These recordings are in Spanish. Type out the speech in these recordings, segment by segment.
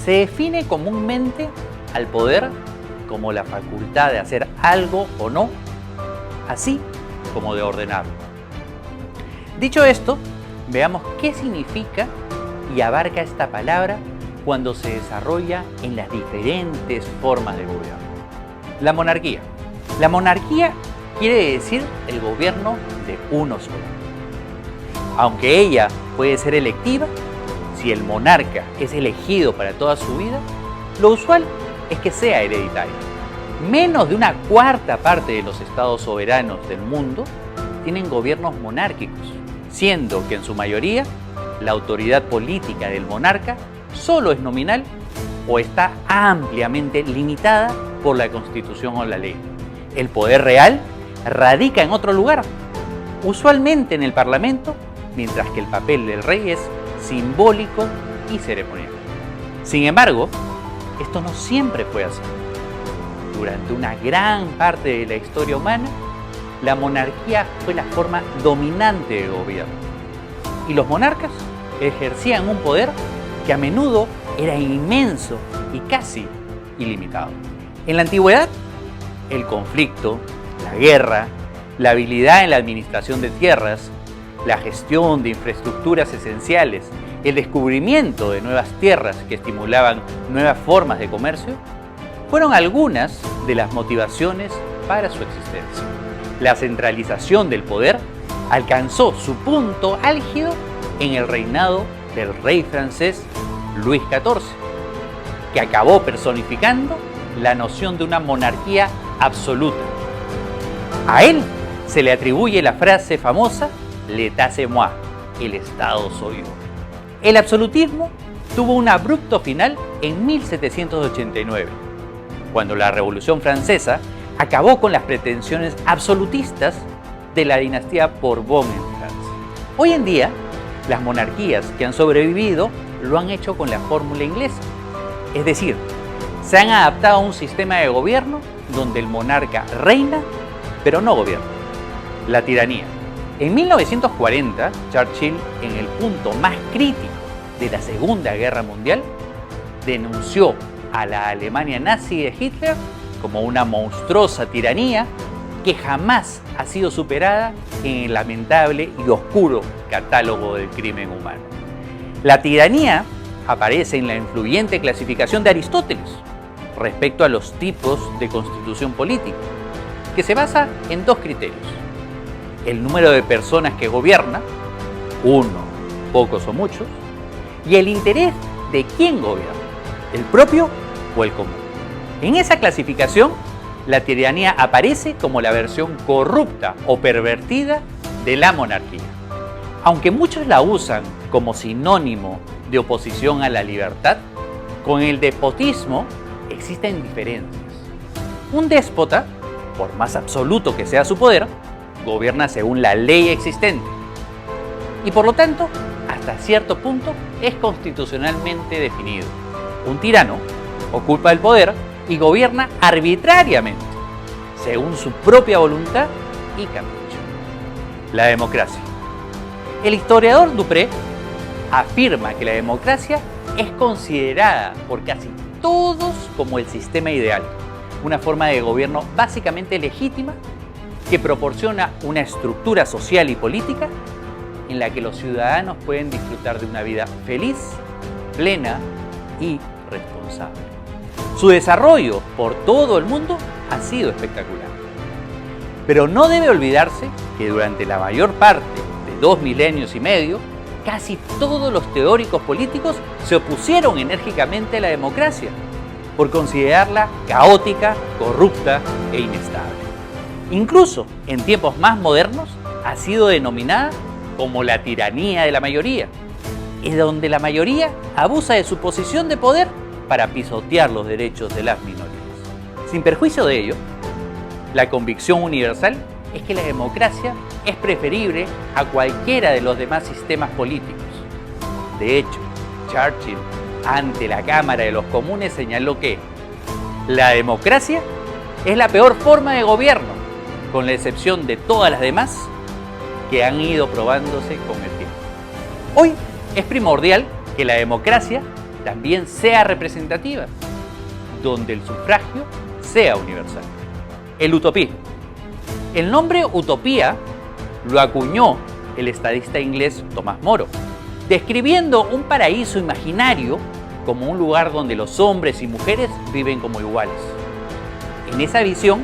Se define comúnmente al poder como la facultad de hacer algo o no, así como de ordenarlo. Dicho esto, veamos qué significa y abarca esta palabra cuando se desarrolla en las diferentes formas de gobierno. La monarquía. La monarquía quiere decir el gobierno de uno solo. Aunque ella puede ser electiva, si el monarca es elegido para toda su vida, lo usual es que sea hereditario. Menos de una cuarta parte de los estados soberanos del mundo tienen gobiernos monárquicos, siendo que en su mayoría la autoridad política del monarca solo es nominal o está ampliamente limitada por la Constitución o la ley. El poder real radica en otro lugar, usualmente en el Parlamento, mientras que el papel del rey es simbólico y ceremonial. Sin embargo, esto no siempre fue así. Durante una gran parte de la historia humana, la monarquía fue la forma dominante de gobierno. Y los monarcas ejercían un poder que a menudo era inmenso y casi ilimitado. En la antigüedad, el conflicto, la guerra, la habilidad en la administración de tierras, la gestión de infraestructuras esenciales, el descubrimiento de nuevas tierras que estimulaban nuevas formas de comercio, fueron algunas de las motivaciones para su existencia. La centralización del poder alcanzó su punto álgido en el reinado del rey francés Luis XIV, que acabó personificando la noción de una monarquía absoluta. A él se le atribuye la frase famosa «L'État c'est moi», el Estado soy yo. El absolutismo tuvo un abrupto final en 1789, cuando la Revolución Francesa acabó con las pretensiones absolutistas de la dinastía Borbón en Francia. Hoy en día, las monarquías que han sobrevivido lo han hecho con la fórmula inglesa, es decir, se han adaptado a un sistema de gobierno donde el monarca reina, pero no gobierna. La tiranía. En 1940, Churchill, en el punto más crítico de la Segunda Guerra Mundial, denunció a la Alemania nazi de Hitler como una monstruosa tiranía que jamás ha sido superada en el lamentable y oscuro catálogo del crimen humano. La tiranía aparece en la influyente clasificación de Aristóteles respecto a los tipos de constitución política, que se basa en dos criterios: el número de personas que gobierna, uno, pocos o muchos, y el interés de quién gobierna, el propio o el común. En esa clasificación, la tiranía aparece como la versión corrupta o pervertida de la monarquía. Aunque muchos la usan como sinónimo de oposición a la libertad, con el despotismo existen diferencias. Un déspota, por más absoluto que sea su poder, gobierna según la ley existente y por lo tanto, hasta cierto punto, es constitucionalmente definido. Un tirano ocupa el poder y gobierna arbitrariamente, según su propia voluntad y capricho. La democracia. El historiador Dupré afirma que la democracia es considerada por casi todos como el sistema ideal, una forma de gobierno básicamente legítima que proporciona una estructura social y política en la que los ciudadanos pueden disfrutar de una vida feliz, plena y responsable. Su desarrollo por todo el mundo ha sido espectacular. Pero no debe olvidarse que durante la mayor parte de 2 milenios y medio, casi todos los teóricos políticos se opusieron enérgicamente a la democracia por considerarla caótica, corrupta e inestable. Incluso en tiempos más modernos ha sido denominada como la tiranía de la mayoría, es donde la mayoría abusa de su posición de poder para pisotear los derechos de las minorías. Sin perjuicio de ello, la convicción universal es que la democracia es preferible a cualquiera de los demás sistemas políticos. De hecho, Churchill, ante la Cámara de los Comunes, señaló que la democracia es la peor forma de gobierno, con la excepción de todas las demás que han ido probándose con el tiempo. Hoy es primordial que la democracia también sea representativa, donde el sufragio sea universal. El utopismo. El nombre utopía lo acuñó el estadista inglés Tomás Moro, describiendo un paraíso imaginario como un lugar donde los hombres y mujeres viven como iguales. En esa visión,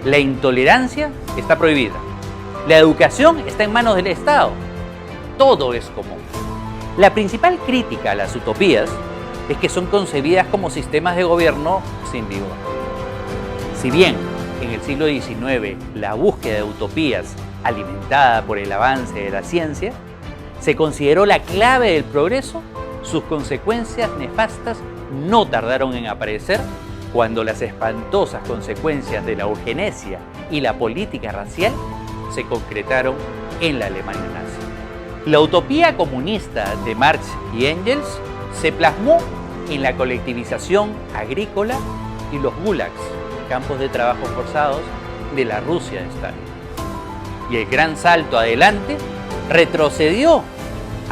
la intolerancia está prohibida, la educación está en manos del Estado, todo es común. La principal crítica a las utopías es que son concebidas como sistemas de gobierno sin vigor. Si bien en el siglo XIX la búsqueda de utopías, alimentada por el avance de la ciencia, se consideró la clave del progreso, sus consecuencias nefastas no tardaron en aparecer cuando las espantosas consecuencias de la eugenesia y la política racial se concretaron en la Alemania nazi. La utopía comunista de Marx y Engels se plasmó en la colectivización agrícola y los gulags, campos de trabajo forzados de la Rusia de Stalin. Y el gran salto adelante retrocedió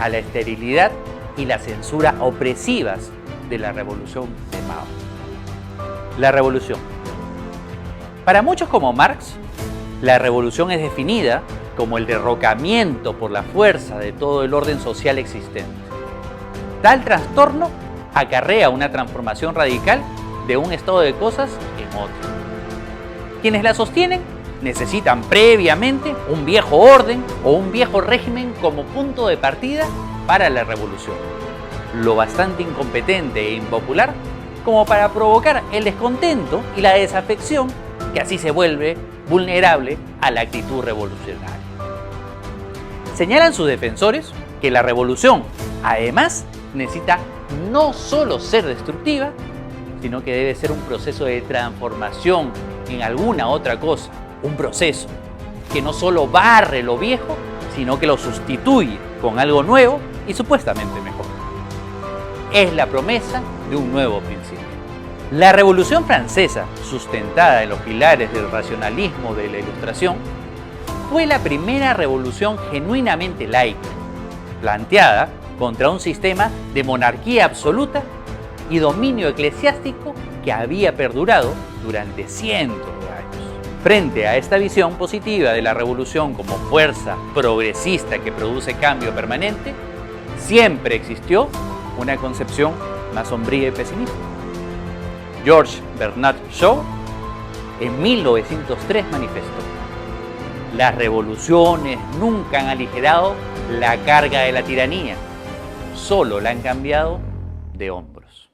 a la esterilidad y la censura opresivas de la revolución de Mao. La revolución. Para muchos como Marx, la revolución es definida como el derrocamiento por la fuerza de todo el orden social existente. Tal trastorno acarrea una transformación radical de un estado de cosas en otro. Quienes la sostienen necesitan previamente un viejo orden o un viejo régimen como punto de partida para la revolución, lo bastante incompetente e impopular como para provocar el descontento y la desafección que así se vuelve vulnerable a la actitud revolucionaria. Señalan sus defensores que la revolución, además, necesita no solo ser destructiva, sino que debe ser un proceso de transformación en alguna otra cosa, un proceso que no solo barre lo viejo, sino que lo sustituye con algo nuevo y supuestamente mejor. Es la promesa de un nuevo principio. La Revolución Francesa, sustentada en los pilares del racionalismo de la Ilustración, fue la primera revolución genuinamente laica, planteada contra un sistema de monarquía absoluta y dominio eclesiástico que había perdurado durante cientos de años. Frente a esta visión positiva de la revolución como fuerza progresista que produce cambio permanente, siempre existió una concepción más sombría y pesimista. George Bernard Shaw en 1903 manifestó: las revoluciones nunca han aligerado la carga de la tiranía, solo la han cambiado de hombros.